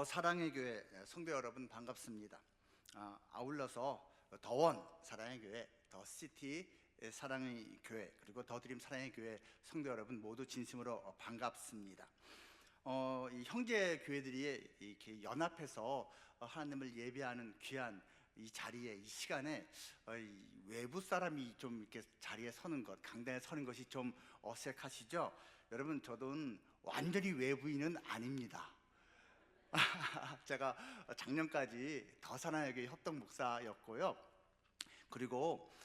더 사랑의 교회 성도 여러분 반갑습니다. 아울러서 더원 사랑의 교회, 더 시티 사랑의 교회, 그리고 더 드림 사랑의 교회 성도 여러분 모두 진심으로 반갑습니다. 이 형제 교회들이 이렇게 연합해서 하나님을 예배하는 귀한 이 자리에, 이 시간에 이 외부 사람이 좀 이렇게 자리에 서는 것, 강단에 서는 것이 좀 어색하시죠? 여러분, 저도 완전히 외부인은 아닙니다. 제가 작년까지 더 사랑의 교회 협동 목사였고요. 그리고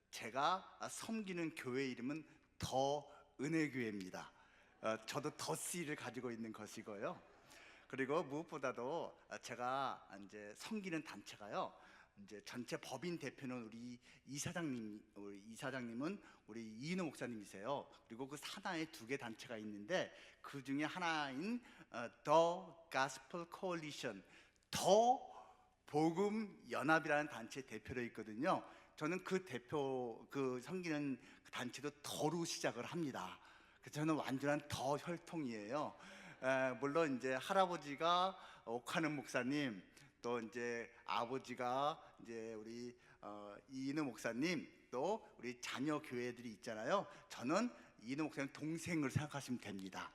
제가 섬기는 교회 이름은 더 은혜교회입니다. 저도 더 C를 가지고 있는 것이고요. 그리고 무엇보다도 제가 이제 섬기는 단체가요, 이제 전체 법인 대표는 우리 이사장님은 우리 이인호 목사님이세요. 그리고 그 산하에 2개 단체가 있는데 그 중에 하나인 The Gospel Coalition, 더 복음 연합이라는 단체 대표로 있거든요. 저는 그 섬기는 그 단체도 더로 시작을 합니다. 그래서 저는 완전한 더 혈통이에요. 물론 이제 할아버지가 옥하는 목사님, 또 이제 아버지가 이제 우리 이인호 목사님, 또 우리 자녀 교회들이 있잖아요. 저는 이인호 목사님 동생을 생각하시면 됩니다.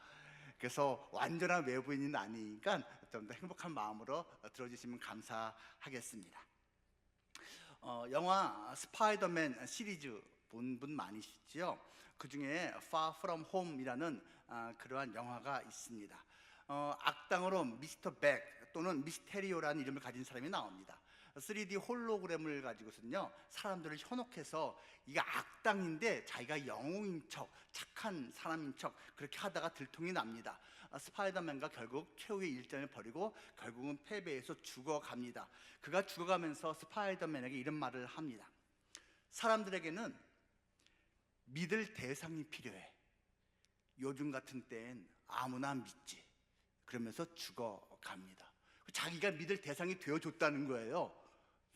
그래서 완전한 외부인은 아니니까 좀 더 행복한 마음으로 들어주시면 감사하겠습니다. 영화 스파이더맨 시리즈 본 분 많으시죠? 그 중에 Far From Home이라는 그러한 영화가 있습니다. 악당으로 미스터 백 또는 미스테리오라는 이름을 가진 사람이 나옵니다. 3D 홀로그램을 가지고서는요, 사람들을 현혹해서 이게 악당인데 자기가 영웅인 척, 착한 사람인 척 그렇게 하다가 들통이 납니다. 스파이더맨과 결국 최후의 일전을 벌이고 결국은 패배해서 죽어갑니다. 그가 죽어가면서 스파이더맨에게 이런 말을 합니다. 사람들에게는 믿을 대상이 필요해. 요즘 같은 때엔 아무나 믿지. 그러면서 죽어갑니다. 자기가 믿을 대상이 되어줬다는 거예요,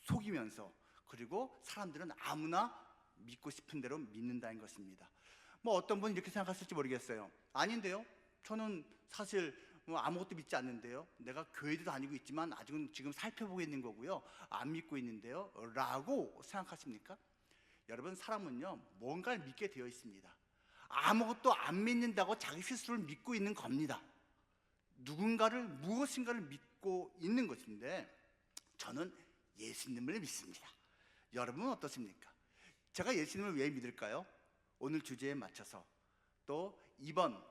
속이면서. 그리고 사람들은 아무나 믿고 싶은 대로 믿는다는 것입니다. 뭐 어떤 분이 이렇게 생각하실지 모르겠어요. 아닌데요, 저는 사실 아무것도 믿지 않는데요, 내가 교회도 다니고 있지만 아직은 지금 살펴보고 있는 거고요, 안 믿고 있는데요 라고 생각하십니까? 여러분, 사람은요 뭔가를 믿게 되어 있습니다. 아무것도 안 믿는다고 자기 스스로를 믿고 있는 겁니다. 무엇인가를 믿고 있는 것인데, 저는 예수님을 믿습니다. 여러분은 어떻습니까? 제가 예수님을 왜 믿을까요? 오늘 주제에 맞춰서, 또 이번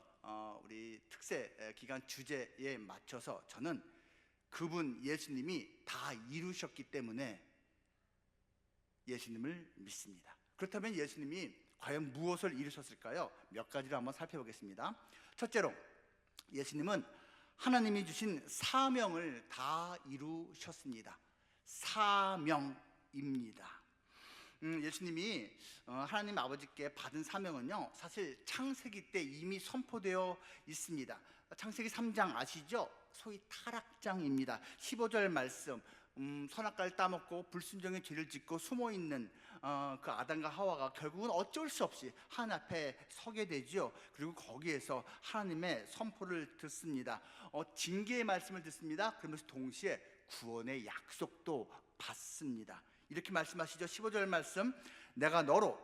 우리 특세 기간 주제에 맞춰서 저는 그분 예수님이 다 이루셨기 때문에 예수님을 믿습니다. 그렇다면 예수님이 과연 무엇을 이루셨을까요? 몇 가지를 한번 살펴보겠습니다. 첫째로, 예수님은 하나님이 주신 사명을 다 이루셨습니다. 사명입니다. 예수님이 하나님 아버지께 받은 사명은요, 사실 창세기 때 이미 선포되어 있습니다. 창세기 3장 아시죠? 소위 타락장입니다. 15절 말씀, 선악과를 따먹고 불순종의 죄를 짓고 숨어있는 그 아담과 하와가 결국은 어쩔 수 없이 하나님 앞에 서게 되죠. 그리고 거기에서 하나님의 선포를 듣습니다. 징계의 말씀을 듣습니다. 그러면서 동시에 구원의 약속도 받습니다. 이렇게 말씀하시죠. 15절 말씀, 내가 너로,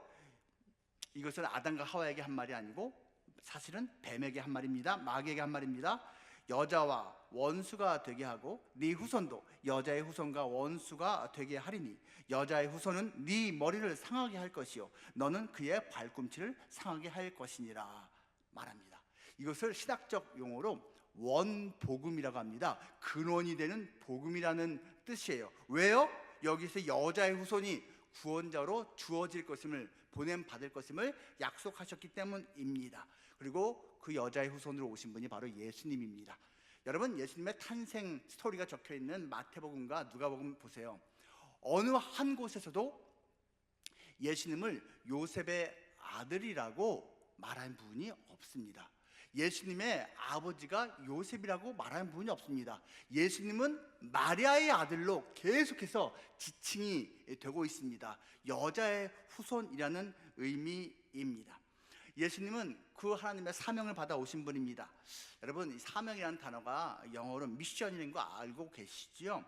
이것은 아담과 하와에게 한 말이 아니고 사실은 뱀에게 한 말입니다. 마귀에게 한 말입니다. 여자와 원수가 되게 하고 네 후손도 여자의 후손과 원수가 되게 하리니 여자의 후손은 네 머리를 상하게 할 것이요 너는 그의 발꿈치를 상하게 할 것이니라 말합니다. 이것을 신학적 용어로 원복음이라고 합니다. 근원이 되는 복음이라는 뜻이에요. 왜요? 여기서 여자의 후손이 구원자로 주어질 것임을, 보냄받을 것임을 약속하셨기 때문입니다. 그리고 그 여자의 후손으로 오신 분이 바로 예수님입니다. 여러분, 예수님의 탄생 스토리가 적혀있는 마태복음과 누가복음 보세요. 어느 한 곳에서도 예수님을 요셉의 아들이라고 말한 부분이 없습니다. 예수님의 아버지가 요셉이라고 말하는 부분이 없습니다. 예수님은 마리아의 아들로 계속해서 지칭이 되고 있습니다. 여자의 후손이라는 의미입니다. 예수님은 그 하나님의 사명을 받아 오신 분입니다. 여러분, 이 사명이라는 단어가 영어로 미션이라는 거 알고 계시죠?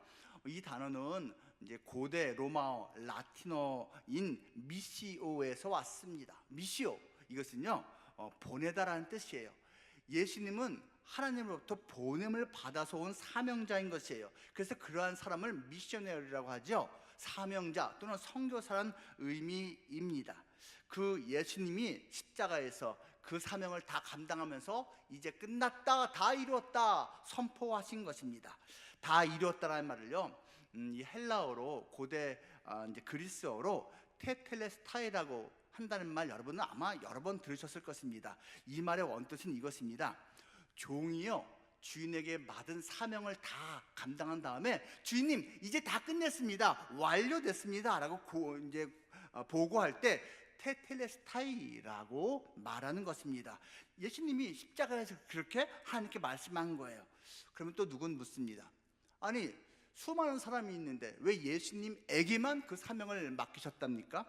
이 단어는 이제 고대 로마어 라틴어인 미시오에서 왔습니다. 미시오, 이것은요 보내다라는 뜻이에요. 예수님은 하나님으로부터 보냄을 받아서 온 사명자인 것이에요. 그래서 그러한 사람을 미셔너리라고 하죠. 사명자 또는 선교사라는 의미입니다. 그 예수님이 십자가에서 그 사명을 다 감당하면서 이제 끝났다, 다 이루었다 선포하신 것입니다. 다 이루었다라는 말을요, 이 헬라어로 고대 이제 그리스어로 테텔레스타이라고 한다는 말, 여러분은 아마 여러 번 들으셨을 것입니다. 이 말의 원뜻은 이것입니다. 종이요, 주인에게 맡은 사명을 다 감당한 다음에 주인님 이제 다 끝냈습니다, 완료됐습니다 라고 이제 보고할 때 테텔레스타이라고 말하는 것입니다. 예수님이 십자가에서 그렇게 하나님께 말씀한 거예요. 그러면 또 누군 묻습니다. 아니, 수많은 사람이 있는데 왜 예수님에게만 그 사명을 맡기셨답니까?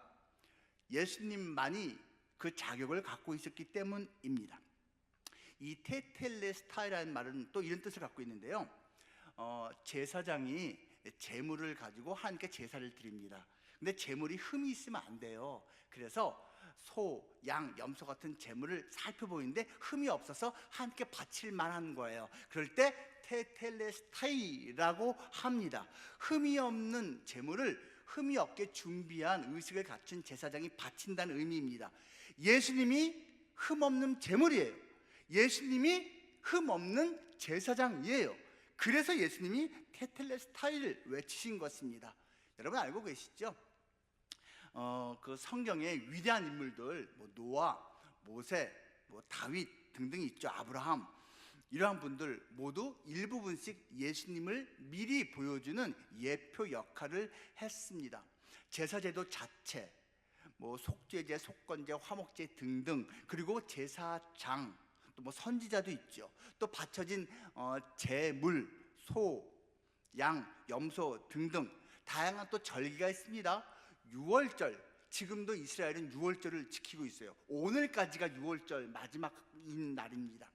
예수님만이 그 자격을 갖고 있었기 때문입니다. 이 테텔레스타이라는 말은 또 이런 뜻을 갖고 있는데요, 제사장이 제물을 가지고 하나님께 제사를 드립니다. 근데 제물이 흠이 있으면 안 돼요. 그래서 소, 양, 염소 같은 제물을 살펴보는데 흠이 없어서 하나님께 바칠 만한 거예요. 그럴 때 테텔레스타이라고 합니다. 흠이 없는 제물을 흠이 없게 준비한 의식을 갖춘 제사장이 바친다는 의미입니다. 예수님이 흠 없는 제물이에요. 예수님이 흠 없는 제사장이에요. 그래서 예수님이 테텔레스타이를 외치신 것입니다. 여러분 알고 계시죠? 그 성경의 위대한 인물들, 노아, 모세, 다윗 등등이 있죠. 아브라함, 이러한 분들 모두 일부분씩 예수님을 미리 보여주는 예표 역할을 했습니다. 제사제도 자체, 속죄제, 속건제, 화목제 등등, 그리고 제사장, 또 선지자도 있죠. 또 바쳐진 제물, 소, 양, 염소 등등 다양한 또 절기가 있습니다. 6월절, 지금도 이스라엘은 6월절을 지키고 있어요. 오늘까지가 6월절 마지막인 날입니다.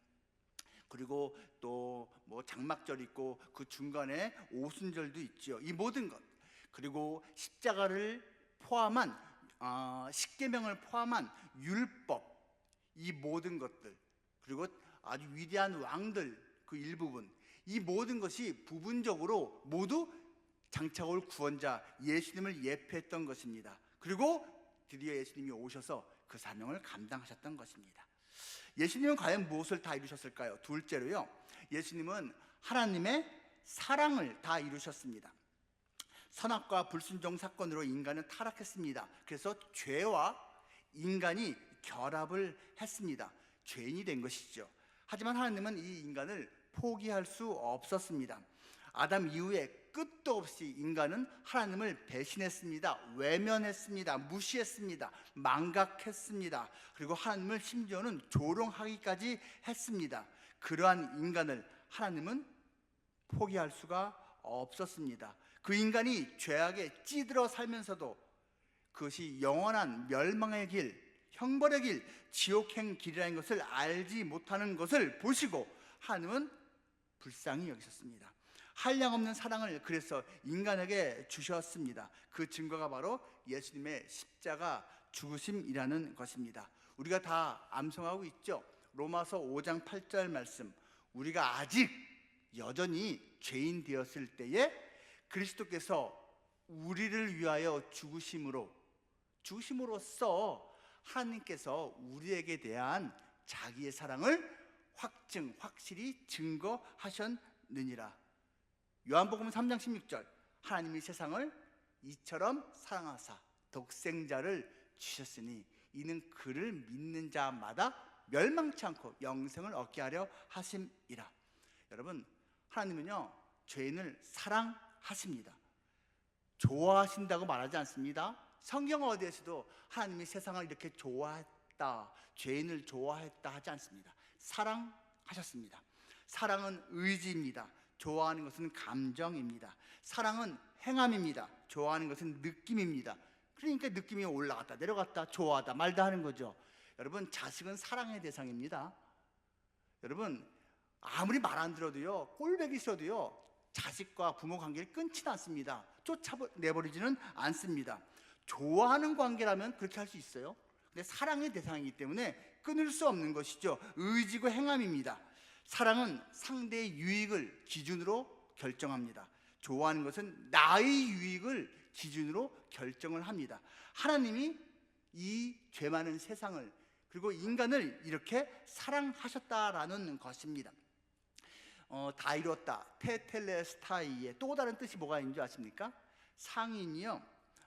그리고 또 장막절 있고 그 중간에 오순절도 있죠. 이 모든 것, 그리고 십자가를 포함한 십계명을 포함한 율법, 이 모든 것들, 그리고 아주 위대한 왕들 그 일부분, 이 모든 것이 부분적으로 모두 장차 올 구원자 예수님을 예표했던 것입니다. 그리고 드디어 예수님이 오셔서 그 사명을 감당하셨던 것입니다. 예수님은 과연 무엇을 다 이루셨을까요? 둘째로요, 예수님은 하나님의 사랑을 다 이루셨습니다. 선악과 불순종 사건으로 인간은 타락했습니다. 그래서 죄와 인간이 결합을 했습니다. 죄인이 된 것이죠. 하지만 하나님은 이 인간을 포기할 수 없었습니다. 아담 이후에 끝도 없이 인간은 하나님을 배신했습니다. 외면했습니다. 무시했습니다. 망각했습니다. 그리고 하나님을 심지어는 조롱하기까지 했습니다. 그러한 인간을 하나님은 포기할 수가 없었습니다. 그 인간이 죄악에 찌들어 살면서도 그것이 영원한 멸망의 길, 형벌의 길, 지옥행 길이라는 것을 알지 못하는 것을 보시고 하나님은 불쌍히 여기셨습니다. 한량없는 사랑을 그래서 인간에게 주셨습니다. 그 증거가 바로 예수님의 십자가 죽으심이라는 것입니다. 우리가 다 암송하고 있죠. 로마서 5장 8절 말씀, 우리가 아직 여전히 죄인 되었을 때에 그리스도께서 우리를 위하여 죽으심으로써 하나님께서 우리에게 대한 자기의 사랑을 확실히 증거하셨느니라. 요한복음 3장 16절, 하나님이 세상을 이처럼 사랑하사 독생자를 주셨으니 이는 그를 믿는 자마다 멸망치 않고 영생을 얻게 하려 하심이라. 여러분, 하나님은요 죄인을 사랑하십니다. 좋아하신다고 말하지 않습니다. 성경 어디에서도 하나님이 세상을 이렇게 좋아했다, 죄인을 좋아했다 하지 않습니다. 사랑하셨습니다. 사랑은 의지입니다. 좋아하는 것은 감정입니다. 사랑은 행함입니다. 좋아하는 것은 느낌입니다. 그러니까 느낌이 올라갔다 내려갔다 좋아하다 말다 하는 거죠. 여러분, 자식은 사랑의 대상입니다. 여러분, 아무리 말 안 들어도요, 꼴보기 싫어도요, 자식과 부모 관계를 끊지는 않습니다. 쫓아내버리지는 않습니다. 좋아하는 관계라면 그렇게 할 수 있어요. 근데 사랑의 대상이기 때문에 끊을 수 없는 것이죠. 의지고 행함입니다. 사랑은 상대의 유익을 기준으로 결정합니다. 좋아하는 것은 나의 유익을 기준으로 결정을 합니다. 하나님이 이 죄 많은 세상을, 그리고 인간을 이렇게 사랑하셨다라는 것입니다. 다 이뤘다, 테텔레스타이의 또 다른 뜻이 뭐가 있는 줄 아십니까? 상인이요,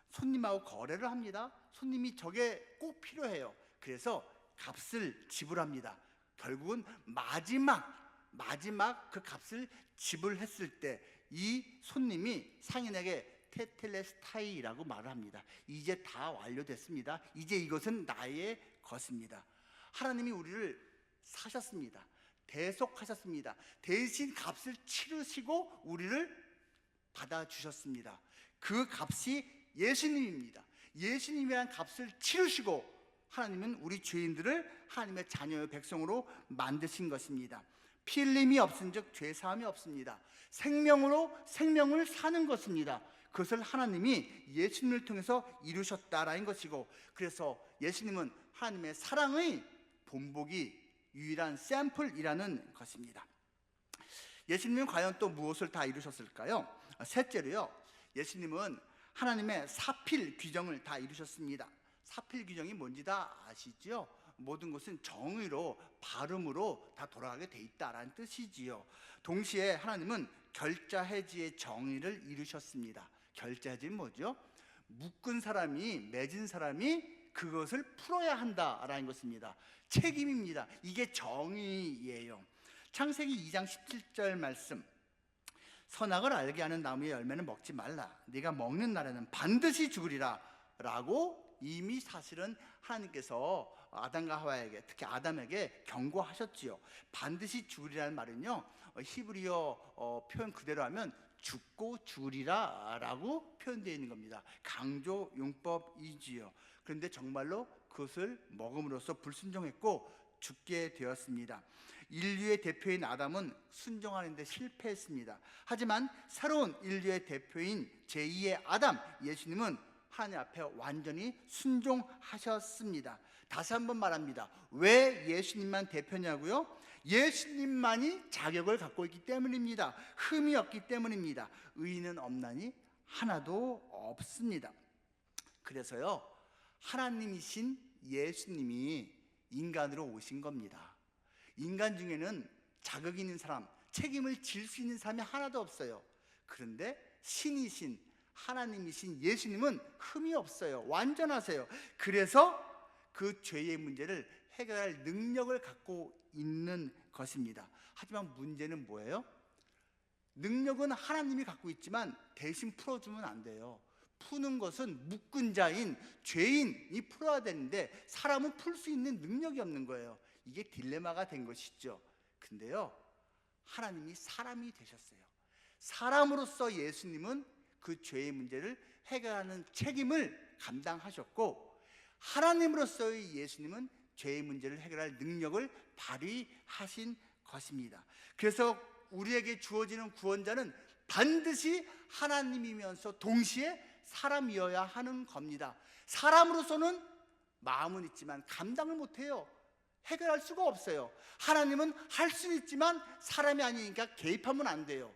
손님하고 거래를 합니다. 손님이 저게 꼭 필요해요. 그래서 값을 지불합니다. 결국은 마지막 그 값을 지불했을 때 이 손님이 상인에게 테텔레스타이라고 말을 합니다. 이제 다 완료됐습니다. 이제 이것은 나의 것입니다. 하나님이 우리를 사셨습니다. 대속하셨습니다. 대신 값을 치르시고 우리를 받아주셨습니다. 그 값이 예수님입니다. 예수님이란 값을 치르시고 하나님은 우리 죄인들을 하나님의 자녀의 백성으로 만드신 것입니다. 피 흘림이 없은즉 죄 사함이 없습니다. 생명으로 생명을 사는 것입니다. 그것을 하나님이 예수님을 통해서 이루셨다라는 것이고, 그래서 예수님은 하나님의 사랑의 본보기, 유일한 샘플이라는 것입니다. 예수님은 과연 또 무엇을 다 이루셨을까요? 셋째로요, 예수님은 하나님의 사필 규정을 다 이루셨습니다. 사필 규정이 뭔지 다 아시죠? 모든 것은 정의로, 발음으로 다 돌아가게 돼 있다라는 뜻이지요. 동시에 하나님은 결자해지의 정의를 이루셨습니다. 결자해지는 뭐죠? 묶은 사람이, 맺은 사람이 그것을 풀어야 한다라는 것입니다. 책임입니다. 이게 정의예요. 창세기 2장 17절 말씀, 선악을 알게 하는 나무의 열매는 먹지 말라, 네가 먹는 날에는 반드시 죽으리라 라고 이미 사실은 하나님께서 아담과 하와에게, 특히 아담에게 경고하셨지요. 반드시 죽으리라는 말은요, 히브리어 표현 그대로 하면 죽고 죽으리라 라고 표현되어 있는 겁니다. 강조 용법이지요. 그런데 정말로 그것을 먹음으로써 불순종했고 죽게 되었습니다. 인류의 대표인 아담은 순종하는 데 실패했습니다. 하지만 새로운 인류의 대표인 제2의 아담 예수님은 하나님 앞에 완전히 순종하셨습니다. 다시 한번 말합니다. 왜 예수님만 대표냐고요? 예수님만이 자격을 갖고 있기 때문입니다. 흠이 없기 때문입니다. 의인은 없나니 하나도 없습니다. 그래서요, 하나님이신 예수님이 인간으로 오신 겁니다. 인간 중에는 자격 있는 사람, 책임을 질 수 있는 사람이 하나도 없어요. 그런데 신이신 하나님이신 예수님은 흠이 없어요. 완전하세요. 그래서 그 죄의 문제를 해결할 능력을 갖고 있는 것입니다. 하지만 문제는 뭐예요? 능력은 하나님이 갖고 있지만 대신 풀어주면 안 돼요. 푸는 것은 묶은 자인 죄인이 풀어야 되는데 사람은 풀 수 있는 능력이 없는 거예요. 이게 딜레마가 된 것이죠. 근데요, 하나님이 사람이 되셨어요. 사람으로서 예수님은 그 죄의 문제를 해결하는 책임을 감당하셨고, 하나님으로서의 예수님은 죄의 문제를 해결할 능력을 발휘하신 것입니다. 그래서 우리에게 주어지는 구원자는 반드시 하나님이면서 동시에 사람이어야 하는 겁니다. 사람으로서는 마음은 있지만 감당을 못해요. 해결할 수가 없어요. 하나님은 할 수는 있지만 사람이 아니니까 개입하면 안 돼요.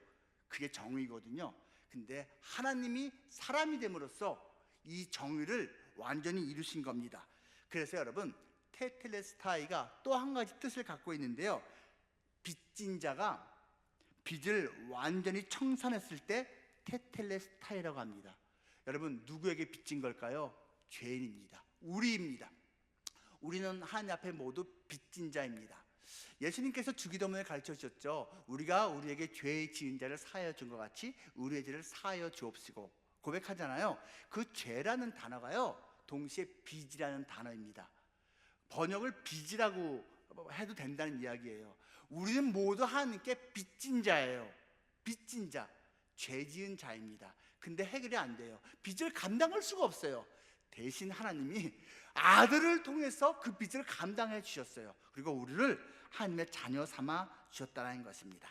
그게 정의거든요. 근데 하나님이 사람이 됨으로써 이 정의를 완전히 이루신 겁니다. 그래서 여러분, 테텔레스타이가 또 한 가지 뜻을 갖고 있는데요, 빚진 자가 빚을 완전히 청산했을 때 테텔레스타이라고 합니다. 여러분, 누구에게 빚진 걸까요? 죄인입니다. 우리입니다. 우리는 하나님 앞에 모두 빚진 자입니다. 예수님께서 주기도문을 가르쳐 주셨죠. 우리가 우리에게 죄 지은 자를 사하여 준 것 같이 우리의 죄를 사하여 주옵시고 고백하잖아요. 그 죄라는 단어가요, 동시에 빚이라는 단어입니다. 번역을 빚이라고 해도 된다는 이야기예요. 우리는 모두 하나님께 빚진 자예요. 빚진 자, 죄 지은 자입니다. 근데 해결이 안 돼요. 빚을 감당할 수가 없어요. 대신 하나님이 아들을 통해서 그 빚을 감당해 주셨어요. 그리고 우리를 하나님의 자녀 삼아 주셨다는 것입니다.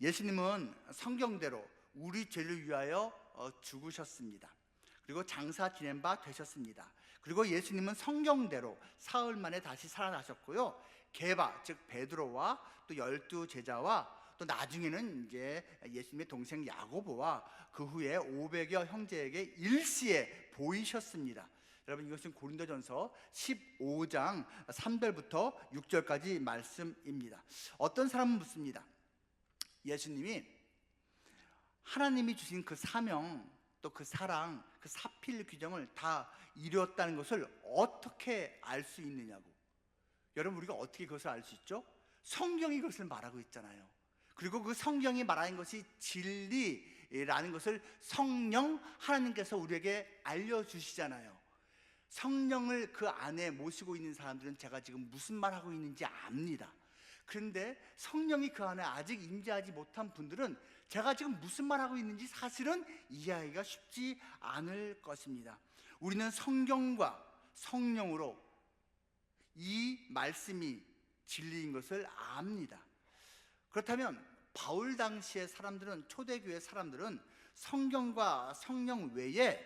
예수님은 성경대로 우리 죄를 위하여 죽으셨습니다. 그리고 장사 지낸 바 되셨습니다. 그리고 예수님은 성경대로 사흘 만에 다시 살아나셨고요. 게바, 즉 베드로와 또 12 제자와 또 나중에는 이제 예수님의 동생 야고보와 그 후에 500여 형제에게 일시에 보이셨습니다. 여러분, 이것은 고린도전서 15장 3절부터 6절까지 말씀입니다. 어떤 사람은 묻습니다. 예수님이 하나님이 주신 그 사명, 또 그 사랑, 그 사필 규정을 다 이루었다는 것을 어떻게 알 수 있느냐고. 여러분, 우리가 어떻게 그것을 알 수 있죠? 성경이 그것을 말하고 있잖아요. 그리고 그 성경이 말하는 것이 진리라는 것을 성령 하나님께서 우리에게 알려주시잖아요. 성령을 그 안에 모시고 있는 사람들은 제가 지금 무슨 말하고 있는지 압니다. 그런데 성령이 그 안에 아직 임재하지 못한 분들은 제가 지금 무슨 말하고 있는지 사실은 이해하기가 쉽지 않을 것입니다. 우리는 성경과 성령으로 이 말씀이 진리인 것을 압니다. 그렇다면 바울 당시의 사람들은, 초대교회 사람들은 성경과 성령 외에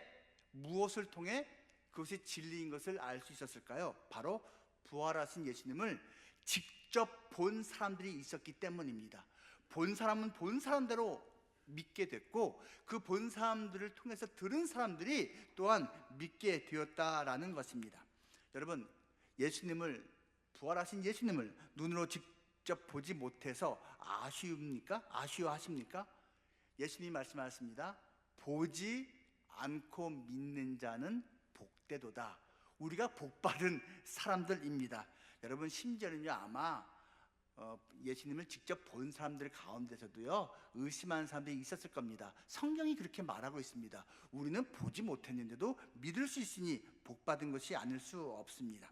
무엇을 통해 그것이 진리인 것을 알 수 있었을까요? 바로 부활하신 예수님을 직접 본 사람들이 있었기 때문입니다. 본 사람은 본 사람대로 믿게 됐고, 그 본 사람들을 통해서 들은 사람들이 또한 믿게 되었다라는 것입니다. 여러분, 예수님을, 부활하신 예수님을 눈으로 직접 보지 못해서 아쉬웁니까? 아쉬워하십니까? 예수님이 말씀하셨습니다. 보지 않고 믿는 자는 복되도다. 우리가 복받은 사람들입니다. 여러분, 심지어는요, 아마 예수님을 직접 본 사람들 가운데서도요, 의심하는 사람들이 있었을 겁니다. 성경이 그렇게 말하고 있습니다. 우리는 보지 못했는데도 믿을 수 있으니 복받은 것이 아닐 수 없습니다.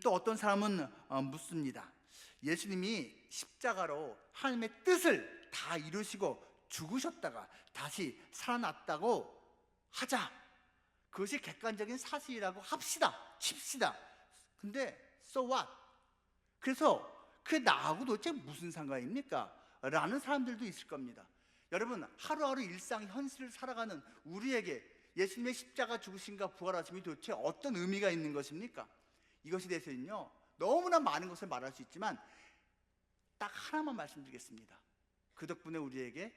또 어떤 사람은 묻습니다. 예수님이 십자가로 하나님의 뜻을 다 이루시고 죽으셨다가 다시 살아났다고 하자. 그것이 객관적인 사실이라고 칩시다. 근데 so what? 그래서 그게 나하고 도대체 무슨 상관입니까? 라는 사람들도 있을 겁니다. 여러분, 하루하루 일상 현실을 살아가는 우리에게 예수님의 십자가 죽으심과 부활하심이 도대체 어떤 의미가 있는 것입니까? 이것에 대해서는요, 너무나 많은 것을 말할 수 있지만 딱 하나만 말씀드리겠습니다. 그 덕분에 우리에게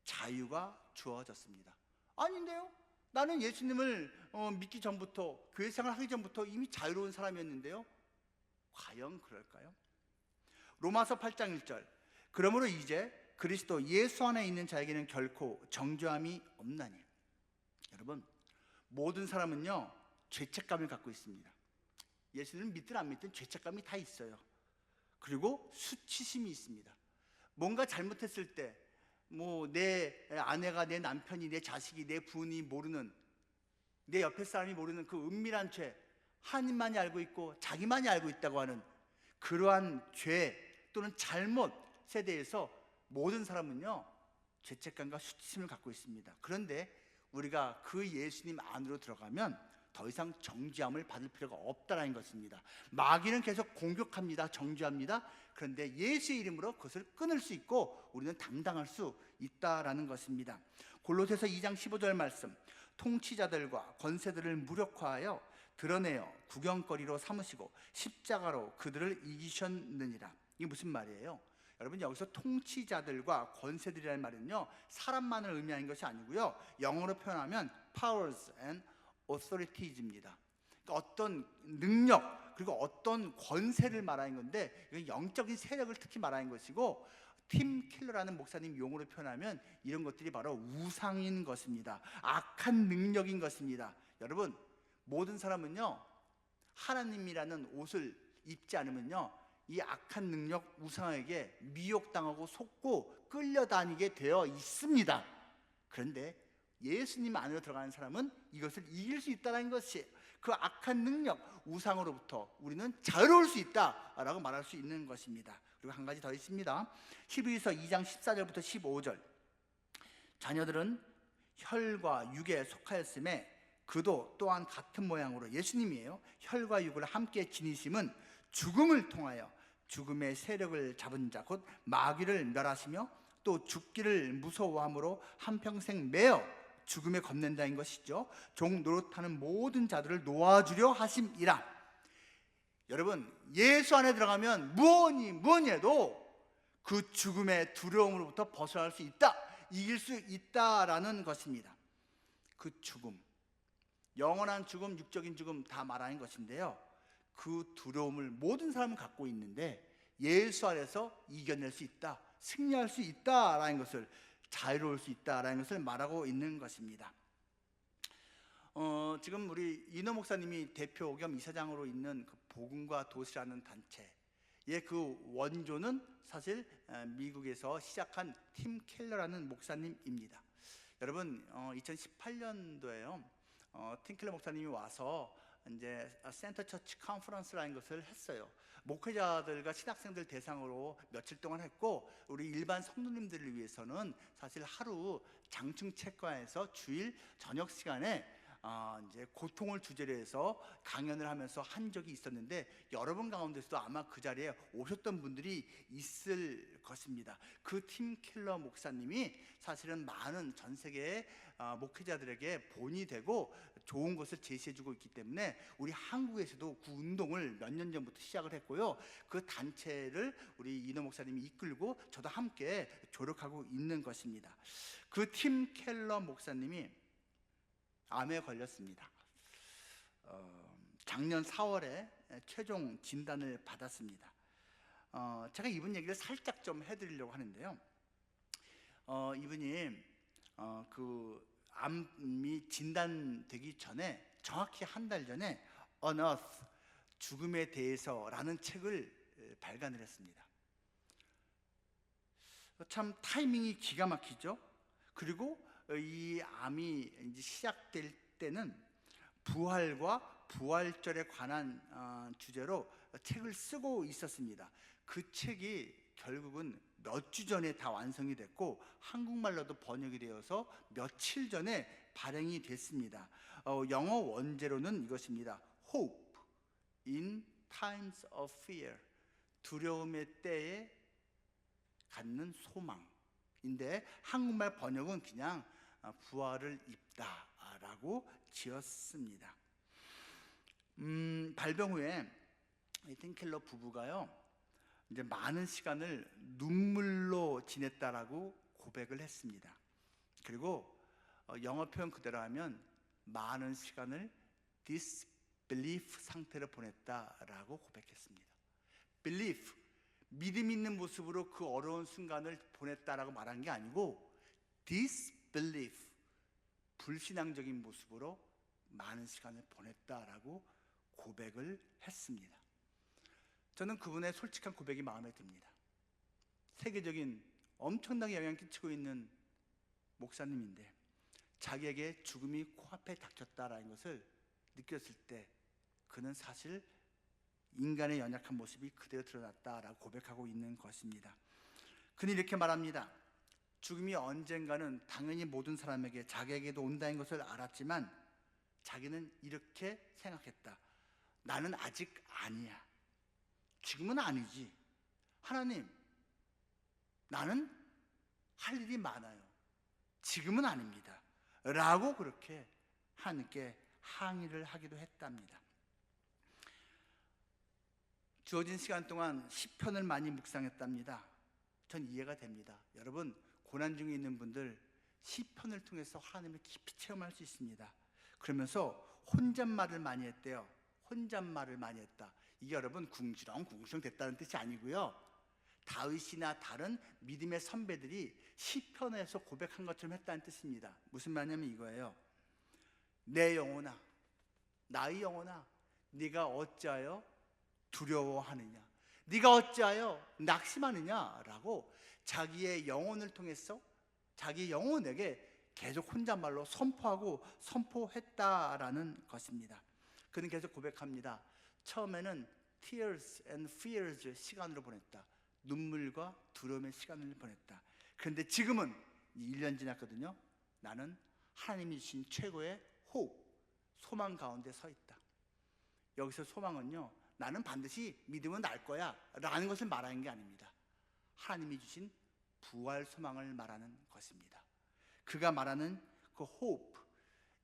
자유가 주어졌습니다. 아닌데요? 나는 예수님을 믿기 전부터, 교회 생활하기 전부터 이미 자유로운 사람이었는데요. 과연 그럴까요? 로마서 8장 1절. 그러므로 이제 그리스도 예수 안에 있는 자에게는 결코 정죄함이 없나니. 여러분, 모든 사람은요, 죄책감을 갖고 있습니다. 예수님을 믿든 안 믿든 죄책감이 다 있어요. 그리고 수치심이 있습니다. 뭔가 잘못했을 때, 내 아내가, 내 남편이, 내 자식이, 내 부인이 모르는, 내 옆에 사람이 모르는 그 은밀한 죄, 하나님만이 알고 있고 자기만이 알고 있다고 하는 그러한 죄 또는 잘못에 대해서 모든 사람은요, 죄책감과 수치심을 갖고 있습니다. 그런데 우리가 그 예수님 안으로 들어가면 더 이상 정죄함을 받을 필요가 없다는 것입니다. 마귀는 계속 공격합니다. 정죄합니다. 그런데 예수의 이름으로 그것을 끊을 수 있고 우리는 당당할 수 있다라는 것입니다. 골로새서 2장 15절 말씀. 통치자들과 권세들을 무력화하여 드러내어 구경거리로 삼으시고 십자가로 그들을 이기셨느니라. 이게 무슨 말이에요? 여러분, 여기서 통치자들과 권세들이라는 말은요, 사람만을 의미하는 것이 아니고요, 영어로 표현하면 powers and authorities입니다. 그러니까 어떤 능력 그리고 어떤 권세를 말하는 건데, 이건 영적인 세력을 특히 말하는 것이고, 팀 킬러라는 목사님 용어로 표현하면 이런 것들이 바로 우상인 것입니다. 악한 능력인 것입니다. 여러분, 모든 사람은요, 하나님이라는 옷을 입지 않으면요, 이 악한 능력 우상에게 미혹당하고 속고 끌려다니게 되어 있습니다. 그런데 예수님 안으로 들어가는 사람은 이것을 이길 수 있다는 것이, 그 악한 능력 우상으로부터 우리는 자유로울 수 있다라고 말할 수 있는 것입니다. 그리고 한 가지 더 있습니다. 히브리서 2장 14절부터 15절. 자녀들은 혈과 육에 속하였음에 그도 또한 같은 모양으로 예수님이에요. 혈과 육을 함께 지니심은 죽음을 통하여 죽음의 세력을 잡은 자 곧 마귀를 멸하시며 또 죽기를 무서워함으로 한평생 매어 죽음에 겁낸다는 것이죠. 종 노릇하는 모든 자들을 놓아주려 하심이라. 여러분, 예수 안에 들어가면 무엇이 해도 그 죽음의 두려움으로부터 벗어날 수 있다, 이길 수 있다라는 것입니다. 그 죽음, 영원한 죽음, 육적인 죽음 다 말하는 것인데요, 그 두려움을 모든 사람은 갖고 있는데 예수 안에서 이겨낼 수 있다, 승리할 수 있다라는 것을, 자유로울 수 있다라는 것을 말하고 있는 것입니다. 지금 우리 이노 목사님이 대표 겸 이사장으로 있는 그 복음과 도시라는 단체, 그 원조는 사실 미국에서 시작한 팀 켈러라는 목사님입니다. 여러분, 2018년도에요 팀 켈러 목사님이 와서 이제 센터 처치 컨퍼런스라는 것을 했어요. 목회자들과 신학생들 대상으로 며칠 동안 했고, 우리 일반 성도님들을 위해서는 사실 하루 장충 체과에서 주일 저녁 시간에 이제 고통을 주제로 해서 강연을 하면서 한 적이 있었는데, 여러분 가운데서도 아마 그 자리에 오셨던 분들이 있을 것입니다. 그 팀 켈러 목사님이 사실은 많은 전 세계의 목회자들에게 본이 되고 좋은 것을 제시해주고 있기 때문에 우리 한국에서도 그 운동을 몇 년 전부터 시작을 했고요, 그 단체를 우리 이노 목사님이 이끌고 저도 함께 조력하고 있는 것입니다. 그 팀 켈러 목사님이 암에 걸렸습니다. 작년 4월에 최종 진단을 받았습니다. 제가 이분 얘기를 살짝 좀 해드리려고 하는데요, 이분이 그 암이 진단되기 전에, 정확히 한 달 전에 Unearth, 죽음에 대해서라는 책을 발간을 했습니다. 참 타이밍이 기가 막히죠. 그리고 이 암이 이제 시작될 때는 부활과 부활절에 관한 주제로 책을 쓰고 있었습니다. 그 책이 결국은 몇 주 전에 다 완성이 됐고 한국말로도 번역이 되어서 며칠 전에 발행이 됐습니다. 영어 원제로는 이것입니다. Hope in times of fear, 두려움의 때에 갖는 소망인데, 한국말 번역은 그냥 부활을 입다라고 지었습니다. 발병 후에 팀 켈러 부부가요 이제 많은 시간을 눈물로 지냈다라고 고백을 했습니다. 그리고 영어 표현 그대로 하면 많은 시간을 disbelief 상태로 보냈다라고 고백했습니다. belief, 믿음 있는 모습으로 그 어려운 순간을 보냈다라고 말한 게 아니고 disbelief, 불신앙적인 모습으로 많은 시간을 보냈다라고 고백을 했습니다. 저는 그분의 솔직한 고백이 마음에 듭니다. 세계적인 엄청나게 영향 끼치고 있는 목사님인데 자기에게 죽음이 코앞에 닥쳤다라는 것을 느꼈을 때 그는 사실 인간의 연약한 모습이 그대로 드러났다라고 고백하고 있는 것입니다. 그는 이렇게 말합니다. 죽음이 언젠가는 당연히 모든 사람에게, 자기에게도 온다는 것을 알았지만 자기는 이렇게 생각했다. 나는 아직 아니야. 지금은 아니지. 하나님, 나는 할 일이 많아요. 지금은 아닙니다. 라고 그렇게 하나님께 항의를 하기도 했답니다. 주어진 시간 동안 시편을 많이 묵상했답니다. 전 이해가 됩니다. 여러분, 고난 중에 있는 분들 시편을 통해서 하나님을 깊이 체험할 수 있습니다. 그러면서 혼잣말을 많이 했대요. 혼잣말을 많이 했다. 이게 여러분 궁시렁 됐다는 뜻이 아니고요, 다윗이나 다른 믿음의 선배들이 시편에서 고백한 것처럼 했다는 뜻입니다. 무슨 말이냐면 이거예요. 내 영혼아, 나의 영혼아, 네가 어찌하여 두려워하느냐, 네가 어찌하여 낙심하느냐라고 자기의 영혼을 통해서 자기 영혼에게 계속 혼잣말로 선포했다라는 것입니다. 그는 계속 고백합니다. 처음에는 tears and fears 시간으로 보냈다. 눈물과 두려움의 시간을 보냈다. 그런데 지금은 1년 지났거든요. 나는 하나님이 주신 최고의 hope, 소망 가운데 서 있다. 여기서 소망은요, 나는 반드시 믿으면 날 거야 라는 것을 말하는 게 아닙니다. 하나님이 주신 부활 소망을 말하는 것입니다. 그가 말하는 그 hope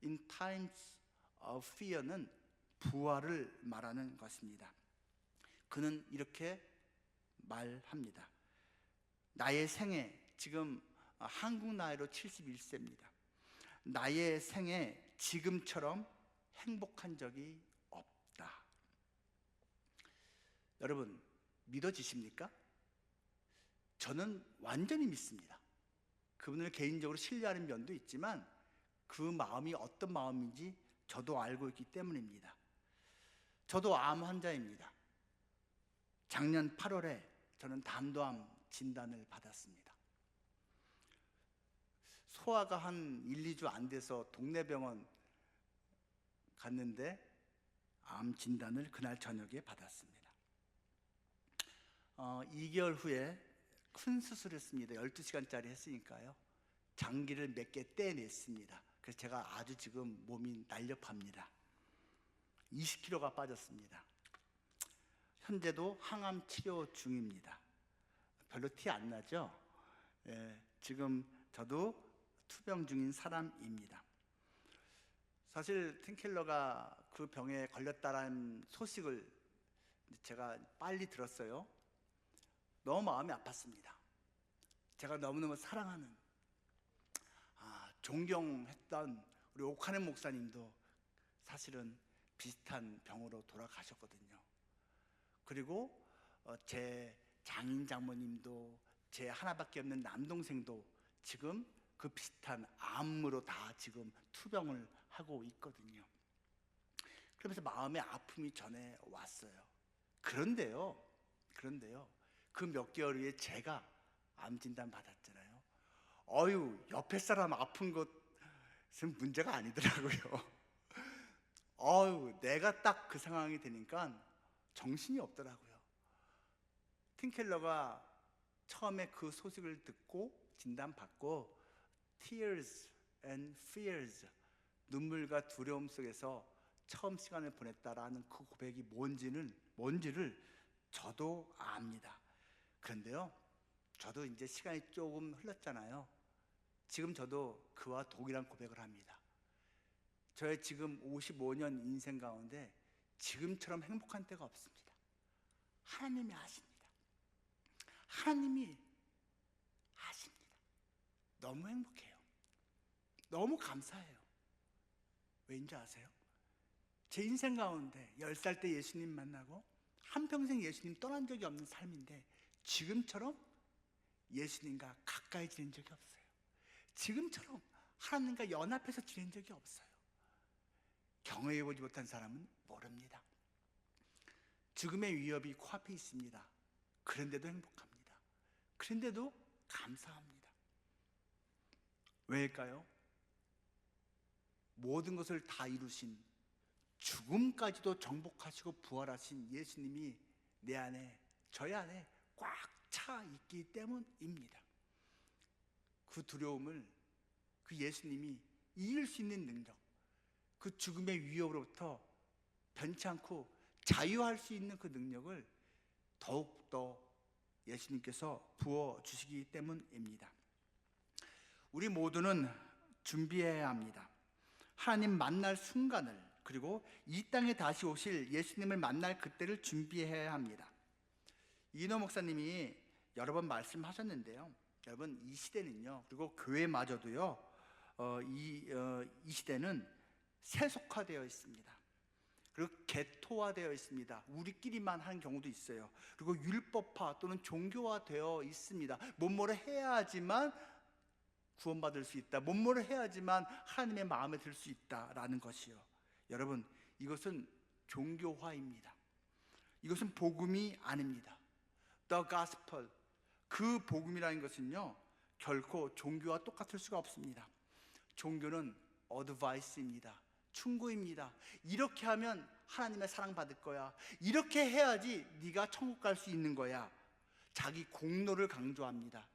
in times of fear는 부활을 말하는 것입니다. 그는 이렇게 말합니다. 나의 생애, 지금 한국 나이로 71세입니다. 나의 생애 지금처럼 행복한 적이 없다. 여러분, 믿어지십니까? 저는 완전히 믿습니다. 그분을 개인적으로 신뢰하는 면도 있지만 그 마음이 어떤 마음인지 저도 알고 있기 때문입니다. 저도 암 환자입니다. 작년 8월에 저는 담도암 진단을 받았습니다. 소화가 한 1, 2주 안 돼서 동네 병원 갔는데 암 진단을 그날 저녁에 받았습니다. 2개월 후에 큰 수술을 했습니다. 12시간짜리 했으니까요. 장기를 몇 개 떼냈습니다. 그래서 제가 아주 지금 몸이 날렵합니다. 20kg가 빠졌습니다. 현재도 항암 치료 중입니다. 별로 티 안 나죠? 지금 저도 투병 중인 사람입니다. 사실 팀켈러가 그 병에 걸렸다는 소식을 제가 빨리 들었어요. 너무 마음이 아팠습니다. 제가 너무너무 사랑하는, 존경했던 우리 오카넨 목사님도 사실은 비슷한 병으로 돌아가셨거든요. 그리고 제 장인 장모님도, 제 하나밖에 없는 남동생도 지금 그 비슷한 암으로 다 지금 투병을 하고 있거든요. 그러면서 마음의 아픔이 전해 왔어요. 그런데요, 그 몇 개월 후에 제가 암 진단 받았잖아요. 옆에 사람 아픈 것은 문제가 아니더라고요. 내가 딱 그 상황이 되니까 정신이 없더라고요. 팀켈러가 처음에 그 소식을 듣고 진단받고 Tears and Fears, 눈물과 두려움 속에서 처음 시간을 보냈다라는 그 고백이 뭔지를 저도 압니다. 그런데요, 저도 이제 시간이 조금 흘렀잖아요. 지금 저도 그와 동일한 고백을 합니다. 저의 지금 55년 인생 가운데 지금처럼 행복한 때가 없습니다. 하나님이 아십니다. 하나님이 아십니다. 너무 행복해요. 너무 감사해요. 왜인지 아세요? 제 인생 가운데 10살 때 예수님 만나고 한평생 예수님 떠난 적이 없는 삶인데 지금처럼 예수님과 가까이 지낸 적이 없어요. 지금처럼 하나님과 연합해서 지낸 적이 없어요. 경험해보지 못한 사람은 모릅니다. 죽음의 위협이 코앞에 있습니다. 그런데도 행복합니다. 그런데도 감사합니다. 왜일까요? 모든 것을 다 이루신, 죽음까지도 정복하시고 부활하신 예수님이 내 안에, 저희 안에 꽉 차 있기 때문입니다. 그 두려움을 그 예수님이 이길 수 있는 능력, 그 죽음의 위협으로부터 변치 않고 자유할 수 있는 그 능력을 더욱더 예수님께서 부어주시기 때문입니다. 우리 모두는 준비해야 합니다. 하나님 만날 순간을, 그리고 이 땅에 다시 오실 예수님을 만날 그때를 준비해야 합니다. 이인호 목사님이 여러 번 말씀하셨는데요, 여러분, 이 시대는요, 그리고 교회마저도요, 이 시대는 세속화되어 있습니다. 그리고 개토화되어 있습니다. 우리끼리만 하는 경우도 있어요. 그리고 율법화 또는 종교화되어 있습니다. 뭐뭐를 해야지만 구원받을 수 있다, 뭐뭐를 해야지만 하나님의 마음에 들 수 있다라는 것이요. 여러분, 이것은 종교화입니다. 이것은 복음이 아닙니다. The Gospel, 그 복음이라는 것은요, 결코 종교와 똑같을 수가 없습니다. 종교는 어드바이스입니다. 충고입니다. 이렇게 하면 하나님의 사랑받을 거야, 이렇게 해야지 네가 천국 갈 수 있는 거야. 자기 공로를 강조합니다.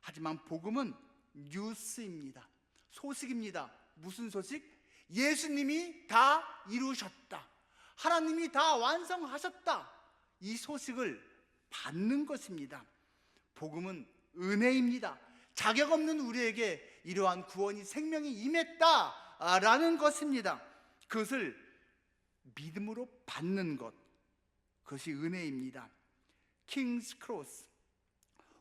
하지만 복음은 뉴스입니다. 소식입니다. 무슨 소식? 예수님이 다 이루셨다, 하나님이 다 완성하셨다, 이 소식을 받는 것입니다. 복음은 은혜입니다. 자격 없는 우리에게 이러한 구원이, 생명이 임했다라는 것입니다. 그것을 믿음으로 받는 것, 그것이 은혜입니다. 킹스 크로스,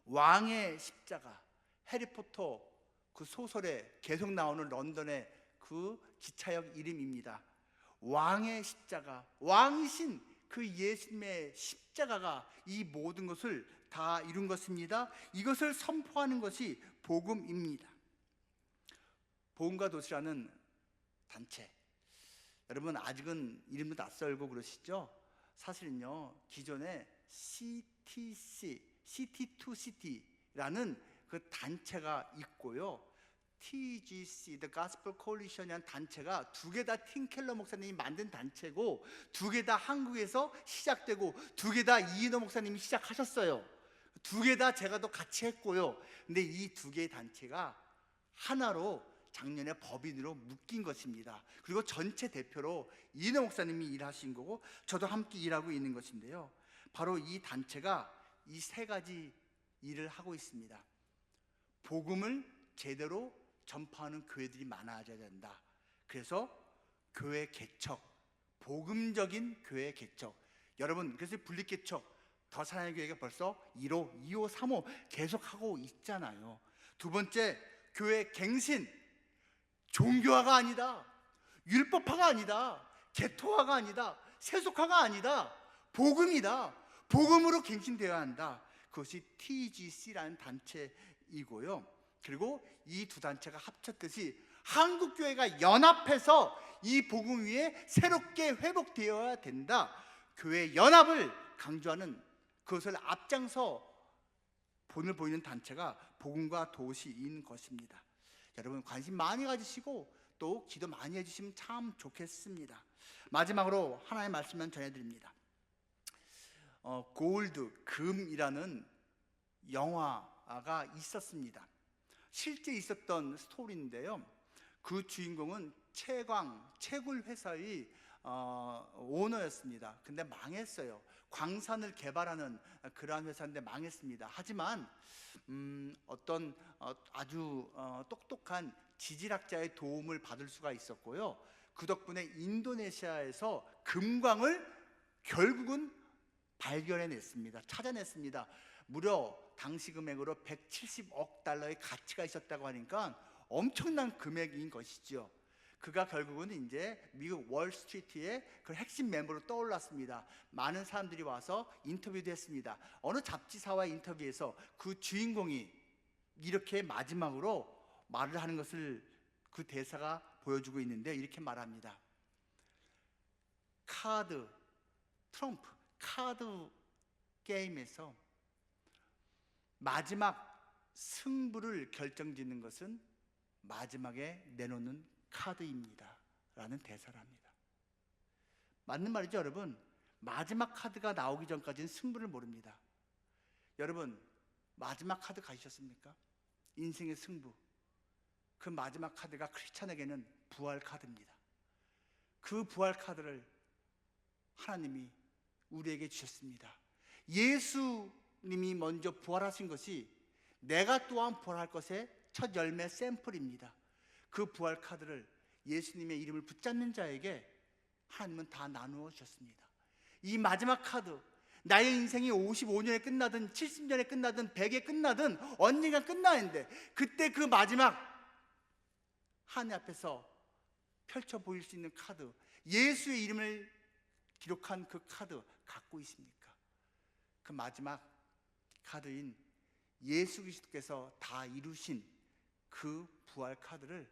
왕의 십자가, 해리포터 그 소설에 계속 나오는 런던의 그 기차역 이름입니다. 왕의 십자가, 왕이신 그 예수님의 십자가가 이 모든 것을 다 이룬 것입니다. 이것을 선포하는 것이 복음입니다. 복음과 도시라는 단체, 여러분 아직은 이름도 낯설고 그러시죠? 사실은요, 기존에 CTC, City2City라는 그 단체가 있고요, TGC, The Gospel Coalition이라는 단체가 두 개 다 팀 켈러 목사님이 만든 단체고, 두 개 다 한국에서 시작되고, 두 개 다 이인호 목사님이 시작하셨어요. 두 개 다 제가 또 같이 했고요. 근데 이 두 개의 단체가 하나로 작년에 법인으로 묶인 것입니다. 그리고 전체 대표로 이인호 목사님이 일하신 거고, 저도 함께 일하고 있는 것인데요, 바로 이 단체가 이 세 가지 일을 하고 있습니다. 복음을 제대로 전파하는 교회들이 많아져야 된다. 그래서 교회 개척, 복음적인 교회 개척. 여러분, 그래서 분립개척, 더 사랑의 교회가 벌써 1호, 2호, 3호 계속하고 있잖아요. 두 번째, 교회 갱신. 종교화가 아니다, 율법화가 아니다, 개토화가 아니다, 세속화가 아니다, 복음이다. 복음으로 갱신되어야 한다. 그것이 TGC라는 단체이고요, 그리고 이 두 단체가 합쳤듯이 한국교회가 연합해서 이 복음 위에 새롭게 회복되어야 된다. 교회 연합을 강조하는, 그것을 앞장서 본을 보이는 단체가 복음과 도시인 것입니다. 여러분 관심 많이 가지시고 또 기도 많이 해주시면 참 좋겠습니다. 마지막으로 하나의 말씀만 전해드립니다. 골드, 금이라는 영화가 있었습니다. 실제 있었던 스토리인데요, 그 주인공은 채굴 회사의 오너였습니다. 근데 망했어요. 광산을 개발하는 그러한 회사인데 망했습니다. 하지만 어떤 아주 똑똑한 지질학자의 도움을 받을 수가 있었고요, 그 덕분에 인도네시아에서 금광을 결국은 발견해냈습니다. 찾아냈습니다. 무려 당시 금액으로 170억 달러의 가치가 있었다고 하니까 엄청난 금액인 것이죠. 그가 결국은 이제 미국 월스트리트의 그 핵심 멤버로 떠올랐습니다. 많은 사람들이 와서 인터뷰도 했습니다. 어느 잡지사와의 인터뷰에서 그 주인공이 이렇게 마지막으로 말을 하는 것을 그 대사가 보여주고 있는데, 이렇게 말합니다. 트럼프 카드 게임에서 마지막 승부를 결정짓는 것은 마지막에 내놓는 카드입니다 라는 대사를 합니다. 맞는 말이죠, 여러분. 마지막 카드가 나오기 전까지는 승부를 모릅니다. 여러분, 마지막 카드 가지셨습니까? 인생의 승부. 그 마지막 카드가 크리스찬에게는 부활 카드입니다. 그 부활 카드를 하나님이 우리에게 주셨습니다. 예수님이 먼저 부활하신 것이 내가 또한 부활할 것의 첫 열매 샘플입니다. 그 부활 카드를 예수님의 이름을 붙잡는 자에게 하나님은 다 나누어 주셨습니다. 이 마지막 카드, 나의 인생이 55년에 끝나든 70년에 끝나든 100에 끝나든 언젠가 끝나는데, 그때 그 마지막 하늘 앞에서 펼쳐 보일 수 있는 카드, 예수의 이름을 기록한 그 카드 갖고 있습니까? 그 마지막 카드인 예수 그리스도께서 다 이루신 그 부활 카드를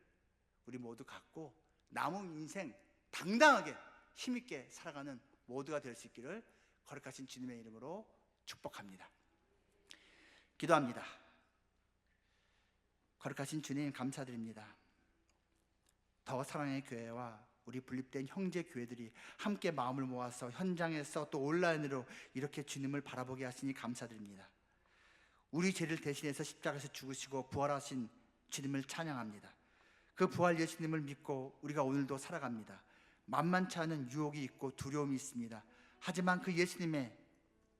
우리 모두 갖고 남은 인생 당당하게 힘있게 살아가는 모두가 될 수 있기를 거룩하신 주님의 이름으로 축복합니다. 기도합니다. 거룩하신 주님, 감사드립니다. 더 사랑의 교회와 우리 분립된 형제 교회들이 함께 마음을 모아서 현장에서 또 온라인으로 이렇게 주님을 바라보게 하시니 감사드립니다. 우리 죄를 대신해서 십자가에서 죽으시고 부활하신 주님을 찬양합니다. 그 부활 예수님을 믿고 우리가 오늘도 살아갑니다. 만만치 않은 유혹이 있고 두려움이 있습니다. 하지만 그 예수님의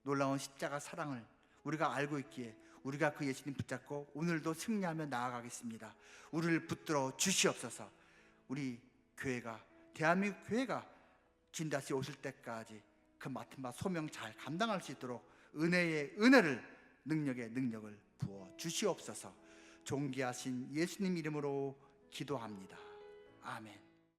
놀라운 십자가 사랑을 우리가 알고 있기에 우리가 그 예수님 붙잡고 오늘도 승리하며 나아가겠습니다. 우리를 붙들어 주시옵소서. 우리 교회가, 대한민국 교회가 주님 다시 오실 때까지 그 맡은 바 소명 잘 감당할 수 있도록 은혜의 은혜를, 능력의 능력을 부어 주시옵소서. 존귀하신 예수님 이름으로 기도합니다. 아멘.